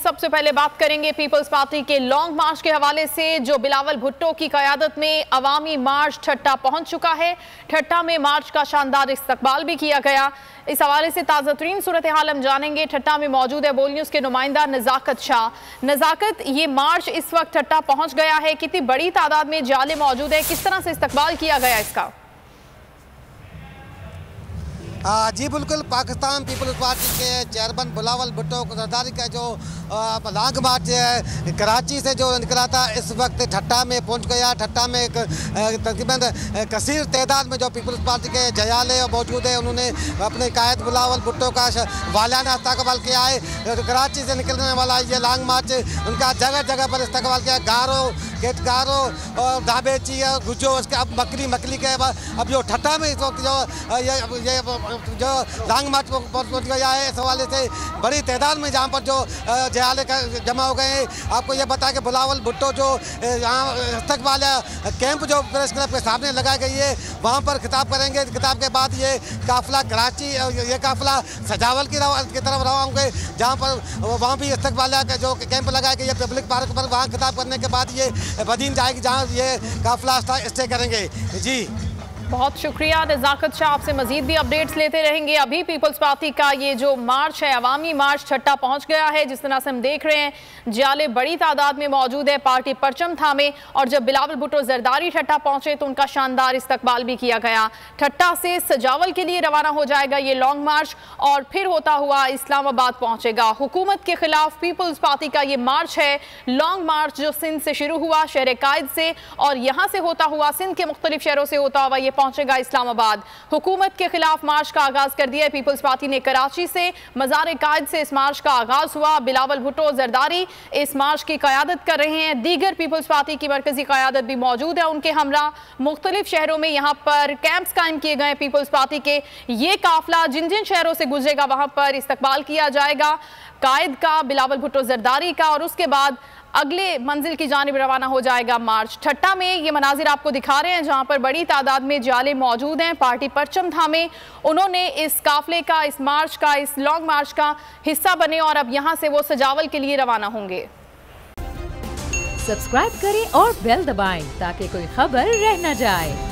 सबसे पहले बात करेंगे पीपल्स पार्टी के लॉन्ग मार्च के हवाले से, जो बिलावल भुट्टो की क़यादत में अवामी मार्च ठट्टा पहुंच चुका है। ठट्टा में मार्च का शानदार इस्तकबाल भी किया गया। इस हवाले से ताज़ा तरीन सूरत हाल हम जानेंगे। ठट्टा में मौजूद है बोल न्यूज़ के नुमाइंदा नज़ाकत शाह। नज़ाकत, ये मार्च इस वक्त ठट्टा पहुंच गया है, कितनी बड़ी तादाद में जाले मौजूद है, किस तरह से इस्तकबाल किया गया इसका? जी बिल्कुल, पाकिस्तान पीपल्स पार्टी के चेयरमैन बिलावल भुट्टो ज़रदारी का जो लॉन्ग मार्च है कराची से जो निकला था, इस वक्त ठट्टा में पहुंच गया। ठट्टा में तकरीबन कसीर तादाद में जो पीपल्स पार्टी के जयाले मौजूद है, उन्होंने अपने कायद बिलावल भुट्टो का वालियाना इस्तकबाल किया है। कराची से निकलने वाला ये लॉन्ग मार्च उनका जगह जगह पर इस्तकबाल किया। गारो और दाबेची और गुजो, उसके अब मकली के अब जो ठट्टा में इस वक्त जो लॉन्ग मार्च पहुंच गया है, इस हवाले से बड़ी तादाद में जहाँ पर जो जयाले जमा हो गए हैं। आपको ये बता कि बिलावल भुट्टो जो यहाँ इस्तकबाल कैंप जो प्रेस क्लब के सामने लगाई गई है, वहाँ पर खिताब करेंगे। खिताब के बाद ये काफिला कराची, ये काफिला सजावल की तरफ रवा होंगे, जहाँ पर वहाँ भी इस्तकबाल जो कैंप लगाया गया है पब्लिक पार्क पर। वहाँ खिताब करने के बाद ये बदीन जाएगी, जहाँ ये काफिला स्टे करेंगे। जी बहुत शुक्रिया नज़ाकत शाह, आपसे मजीद भी अपडेट्स लेते रहेंगे। अभी पीपल्स पार्टी का ये जो मार्च है, अवामी मार्च ठट्टा पहुंच गया है। जिस तरह से हम देख रहे हैं, जाले बड़ी तादाद में मौजूद है, पार्टी परचम थामे, और जब बिलावल भुट्टो जरदारी ठट्टा पहुंचे तो उनका शानदार इस्तकबाल भी किया गया। ठट्टा से सजावल के लिए रवाना हो जाएगा ये लॉन्ग मार्च और फिर होता हुआ इस्लामाबाद पहुंचेगा। हुकूमत के खिलाफ पीपल्स पार्टी का ये मार्च है, लॉन्ग मार्च, जो सिंध से शुरू हुआ, शहर कायद से, और यहाँ से होता हुआ सिंध के मुख्तलिफ शहरों से होता हुआ ये पहुंचेगा इस्लामाबाद। हुकूमत के खिलाफ मार्च का आगाज कर दिया है पीपल्स पार्टी ने। कराची से मज़ार कायद से इस मार्च का आगाज हुआ। बिलावल भुट्टो जरदारी इस मार्च की क़यादत कर रहे हैं। दीगर पीपल्स पार्टी की मरकजी क़यादत भी मौजूद है उनके हमरा। मुख्तलिफ शहरों में यहाँ पर कैंप्स कायम किए गए पीपल्स पार्टी के। ये काफिला जिन जिन शहरों से गुजरेगा वहां पर इस्तकबाल किया जाएगा कायद का, बिलावल भुट्टो जरदारी का, और उसके बाद अगले मंजिल की जानिब रवाना हो जाएगा मार्च। ठट्टा में ये मनाजिर आपको दिखा रहे हैं, जहां पर बड़ी तादाद में जाले मौजूद हैं। पार्टी परचम थामे उन्होंने इस काफिले का, इस मार्च का, इस लॉन्ग मार्च का हिस्सा बने और अब यहां से वो सजावल के लिए रवाना होंगे। सब्सक्राइब करें और बेल दबाएं ताकि कोई खबर रह न जाए।